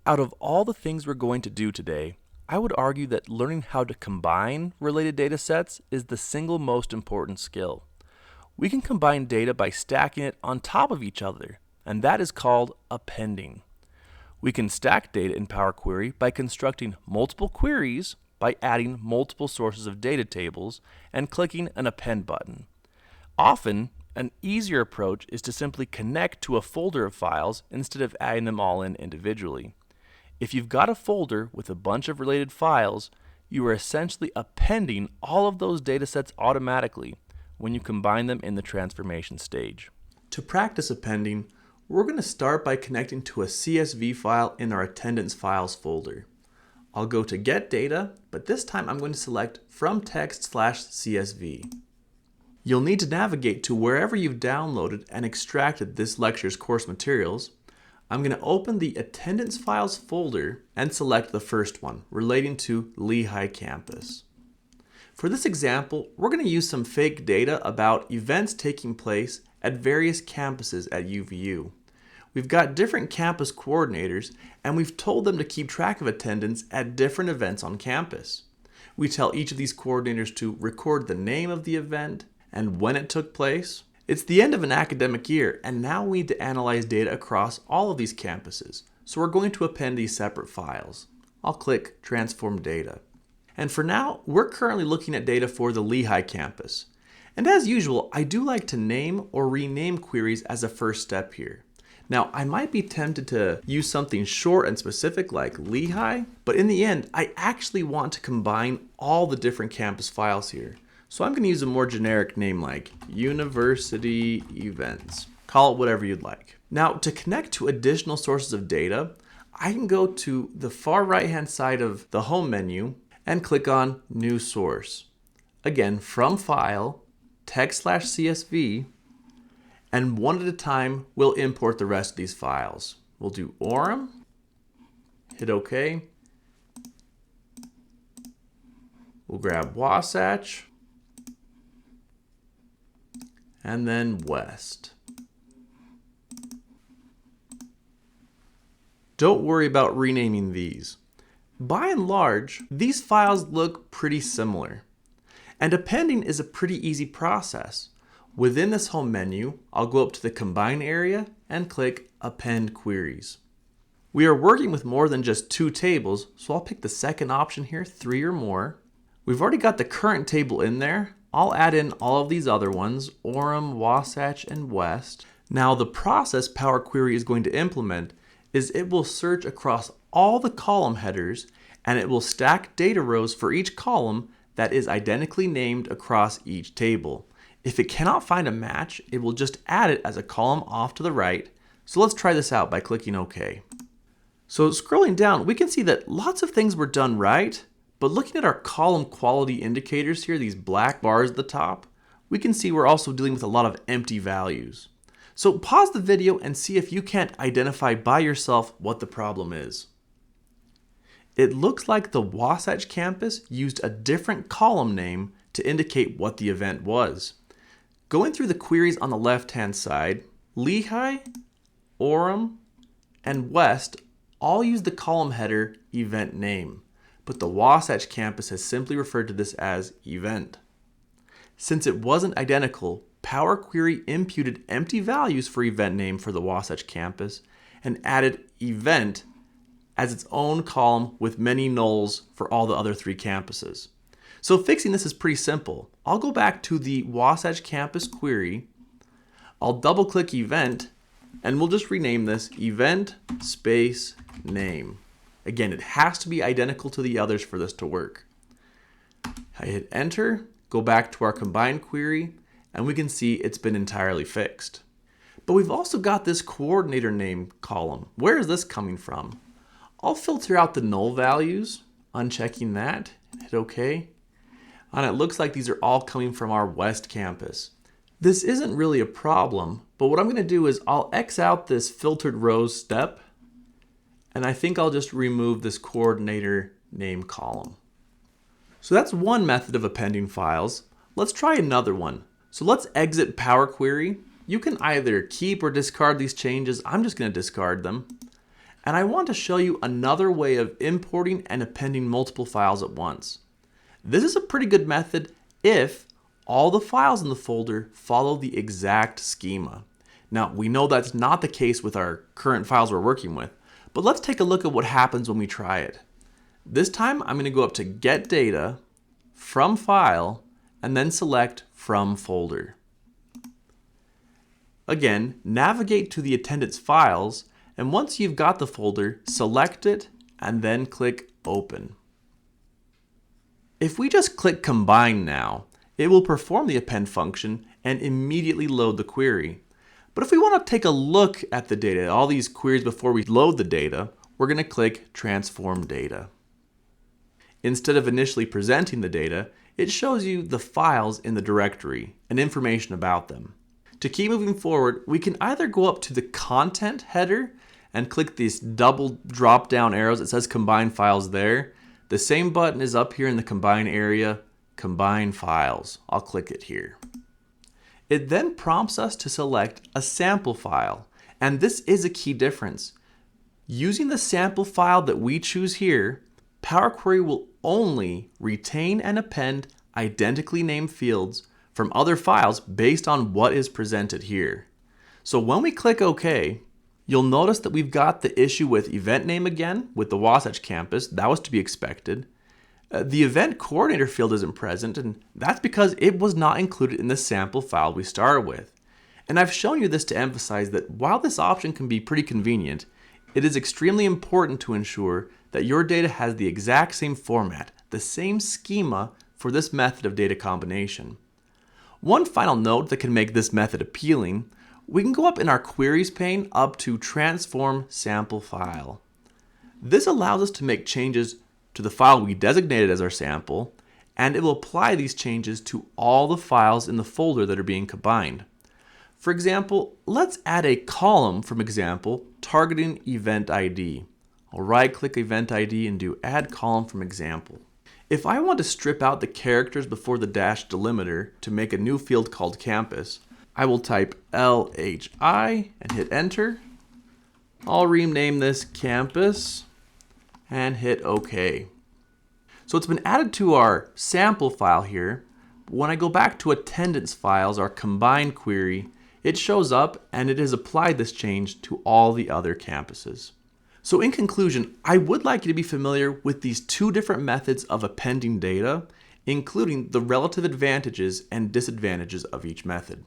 Out of all the things we're going to do today, I would argue that learning how to combine related data sets is the single most important skill. We can combine data by stacking it on top of each other, and that is called appending. We can stack data in Power Query by constructing multiple queries by adding multiple sources of data tables and clicking an append button. Often, an easier approach is to simply connect to a folder of files instead of adding them all in individually. If you've got a folder with a bunch of related files, you are essentially appending all of those data sets automatically when you combine them in the transformation stage. To practice appending, we're going to start by connecting to a CSV file in our attendance files folder. I'll go to Get Data, but this time I'm going to select From Text/CSV. You'll need to navigate to wherever you've downloaded and extracted this lecture's course materials. I'm going to open the Attendance Files folder and select the first one, relating to Lehigh campus. For this example, we're going to use some fake data about events taking place at various campuses at UVU. We've got different campus coordinators, and we've told them to keep track of attendance at different events on campus. We tell each of these coordinators to record the name of the event and when it took place. It's the end of an academic year, and now we need to analyze data across all of these campuses. So we're going to append these separate files. I'll click Transform Data. And for now, we're currently looking at data for the Lehigh campus. And as usual, I do like to name or rename queries as a first step here. Now, I might be tempted to use something short and specific like Lehigh, but in the end, I actually want to combine all the different campus files here. So I'm going to use a more generic name like University Events. Call it whatever you'd like. Now, to connect to additional sources of data, I can go to the far right-hand side of the Home menu and click on New Source. Again, from File, Text/CSV, and one at a time, we'll import the rest of these files. We'll do Orem, hit OK. We'll grab Wasatch, and then West. Don't worry about renaming these. By and large, these files look pretty similar. And appending is a pretty easy process. Within this Home menu, I'll go up to the Combine area and click Append Queries. We are working with more than just 2 tables, so I'll pick the second option here, 3 or more. We've already got the current table in there. I'll add in all of these other ones, Orem, Wasatch, and West. Now the process Power Query is going to implement is it will search across all the column headers and it will stack data rows for each column that is identically named across each table. If it cannot find a match, it will just add it as a column off to the right. So let's try this out by clicking OK. So scrolling down, we can see that lots of things were done right, but looking at our column quality indicators here, these black bars at the top, we can see we're also dealing with a lot of empty values. So pause the video and see if you can't identify by yourself what the problem is. It looks like the Wasatch campus used a different column name to indicate what the event was. Going through the queries on the left-hand side, Lehigh, Orem, and West all use the column header event name, but the Wasatch campus has simply referred to this as event. Since it wasn't identical, Power Query imputed empty values for event name for the Wasatch campus and added event as its own column with many nulls for all the other 3 campuses. So fixing this is pretty simple. I'll go back to the Wasatch campus query. I'll double click event and we'll just rename this event space name. Again, it has to be identical to the others for this to work. I hit enter, go back to our combined query, and we can see it's been entirely fixed. But we've also got this coordinator name column. Where is this coming from? I'll filter out the null values, unchecking that, hit OK. And it looks like these are all coming from our West campus. This isn't really a problem, but what I'm going to do is I'll X out this filtered rows step, and I think I'll just remove this coordinator name column. So that's one method of appending files. Let's try another one. So let's exit Power Query. You can either keep or discard these changes. I'm just going to discard them. And I want to show you another way of importing and appending multiple files at once. This is a pretty good method if all the files in the folder follow the exact schema. Now, we know that's not the case with our current files we're working with, but let's take a look at what happens when we try it. This time, I'm going to go up to Get Data, From File, and then select From Folder. Again, navigate to the attendance files, and once you've got the folder, select it and then click Open. If we just click Combine now, it will perform the append function and immediately load the query. But if we want to take a look at the data, all these queries before we load the data, we're going to click Transform Data. Instead of initially presenting the data, it shows you the files in the directory and information about them. To keep moving forward, we can either go up to the Content header and click these double drop down arrows. It says Combine Files there. The same button is up here in the Combine area, Combine Files. I'll click it here. It then prompts us to select a sample file, and this is a key difference. Using the sample file that we choose here, Power Query will only retain and append identically named fields from other files based on what is presented here. So when we click OK, you'll notice that we've got the issue with event name again with the Wasatch campus. That was to be expected. The event coordinator field isn't present, and that's because it was not included in the sample file we started with. And I've shown you this to emphasize that while this option can be pretty convenient, it is extremely important to ensure that your data has the exact same format, the same schema for this method of data combination. One final note that can make this method appealing, we can go up in our Queries pane up to Transform Sample File. This allows us to make changes to the file we designated as our sample, and it will apply these changes to all the files in the folder that are being combined. For example, let's add a column from example targeting event ID. I'll right-click Event ID and do Add Column from Example. If I want to strip out the characters before the dash delimiter to make a new field called Campus, I will type LHI and hit Enter. I'll rename this Campus and hit OK. So it's been added to our sample file here. When I go back to attendance files, our combined query, it shows up and it has applied this change to all the other campuses. So in conclusion, I would like you to be familiar with these two different methods of appending data, including the relative advantages and disadvantages of each method.